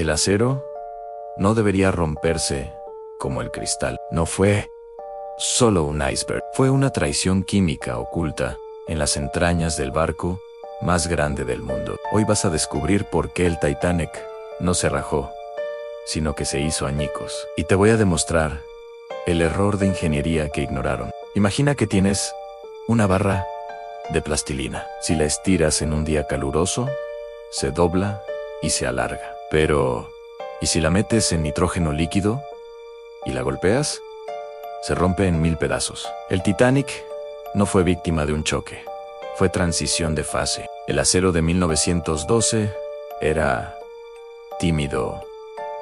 El acero no debería romperse como el cristal. No fue solo un iceberg, fue una traición química oculta en las entrañas del barco más grande del mundo. Hoy vas a descubrir por qué el Titanic no se rajó, sino que se hizo añicos. Y te voy a demostrar el error de ingeniería que ignoraron. Imagina que tienes una barra de plastilina. Si la estiras en un día caluroso, se dobla y se alarga. Pero, ¿y si la metes en nitrógeno líquido y la golpeas? Se rompe en 1000 pedazos. El Titanic no fue víctima de un choque, fue transición de fase. El acero de 1912 era tímido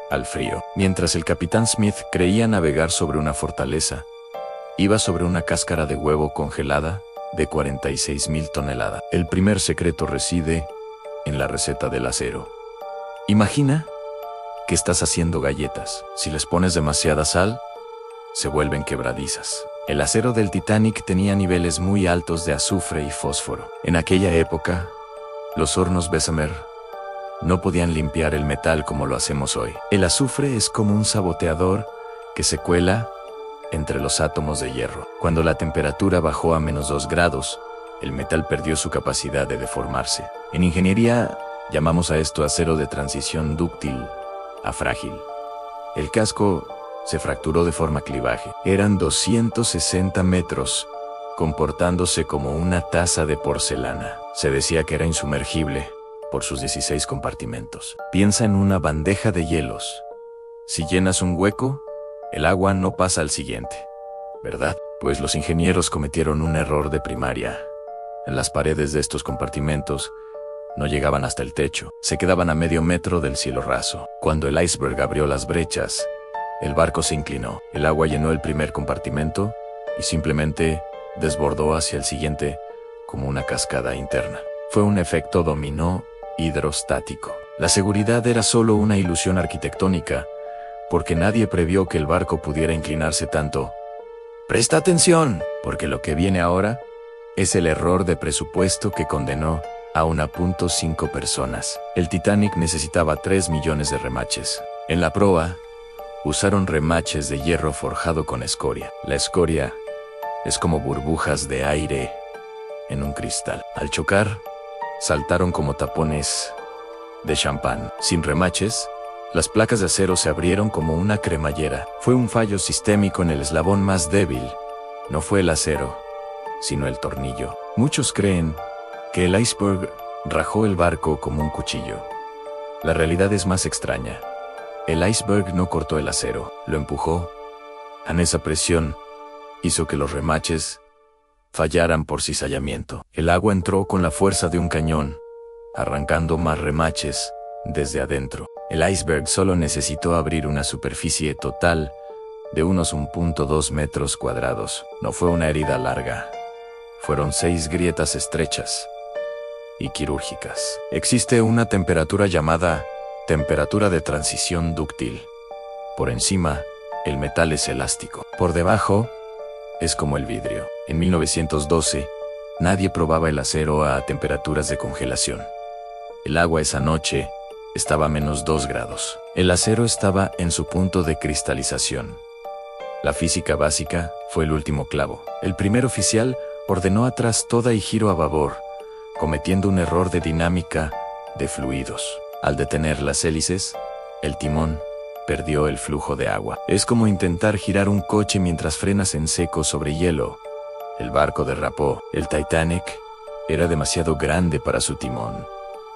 al frío. Mientras el capitán Smith creía navegar sobre una fortaleza, iba sobre una cáscara de huevo congelada de 46,000 toneladas. El primer secreto reside en la receta del acero. Imagina que estás haciendo galletas. Si les pones demasiada sal, se vuelven quebradizas. El acero del Titanic tenía niveles muy altos de azufre y fósforo. En aquella época, los hornos Bessemer no podían limpiar el metal como lo hacemos hoy. El azufre es como un saboteador que se cuela entre los átomos de hierro. Cuando la temperatura bajó a -2 grados, el metal perdió su capacidad de deformarse. En ingeniería, llamamos a esto acero de transición dúctil a frágil. El casco se fracturó de forma clivaje. Eran 260 metros, comportándose como una taza de porcelana. Se decía que era insumergible por sus 16 compartimentos. Piensa en una bandeja de hielos. Si llenas un hueco, el agua no pasa al siguiente, ¿verdad? Pues los ingenieros cometieron un error de primaria. Las paredes de estos compartimentos no llegaban hasta el techo, se quedaban a medio metro del cielo raso. Cuando el iceberg abrió las brechas, el barco se inclinó. El agua llenó el primer compartimento y simplemente desbordó hacia el siguiente como una cascada interna. Fue un efecto dominó hidrostático. La seguridad era solo una ilusión arquitectónica, porque nadie previó que el barco pudiera inclinarse tanto. Presta atención, porque lo que viene ahora es el error de presupuesto que condenó a 1.5 personas. El Titanic necesitaba 3 millones de remaches. En la proa, usaron remaches de hierro forjado con escoria. La escoria es como burbujas de aire en un cristal. Al chocar, saltaron como tapones de champán. Sin remaches, las placas de acero se abrieron como una cremallera. Fue un fallo sistémico en el eslabón más débil. No fue el acero, sino el tornillo. Muchos creen que el iceberg rajó el barco como un cuchillo. La realidad es más extraña. El iceberg no cortó el acero, lo empujó. Esa presión hizo que los remaches fallaran por cizallamiento. El agua entró con la fuerza de un cañón, arrancando más remaches desde adentro. El iceberg solo necesitó abrir una superficie total de unos 1.2 metros cuadrados. No fue una herida larga. Fueron 6 grietas estrechas y quirúrgicas. Existe una temperatura llamada temperatura de transición dúctil. Por encima, el metal es elástico. Por debajo, es como el vidrio. En 1912, nadie probaba el acero a temperaturas de congelación. El agua esa noche estaba a -2 grados. El acero estaba en su punto de cristalización. La física básica fue el último clavo. El primer oficial ordenó atrás toda y giro a babor, cometiendo un error de dinámica de fluidos. Al detener las hélices, el timón perdió el flujo de agua. Es como intentar girar un coche mientras frenas en seco sobre hielo. El barco derrapó. El Titanic era demasiado grande para su timón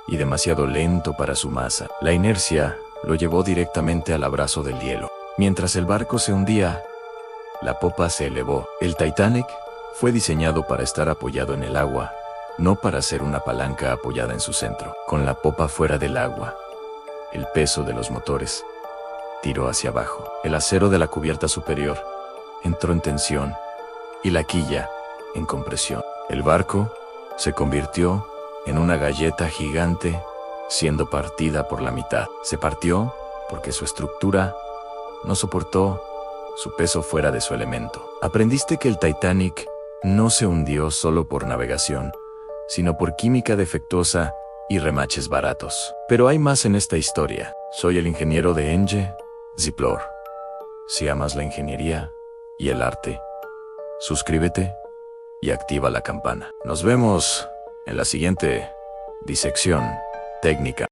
y demasiado lento para su masa. La inercia lo llevó directamente al abrazo del hielo. Mientras el barco se hundía, la popa se elevó. El Titanic fue diseñado para estar apoyado en el agua, no para ser una palanca apoyada en su centro. Con la popa fuera del agua, el peso de los motores tiró hacia abajo. El acero de la cubierta superior entró en tensión y la quilla en compresión. El barco se convirtió en una galleta gigante, siendo partida por la mitad. Se partió porque su estructura no soportó su peso fuera de su elemento. Aprendiste que el Titanic no se hundió solo por navegación, sino por química defectuosa y remaches baratos. Pero hay más en esta historia. Soy el ingeniero de Enge Ziplor. Si amas la ingeniería y el arte, suscríbete y activa la campana. Nos vemos en la siguiente disección técnica.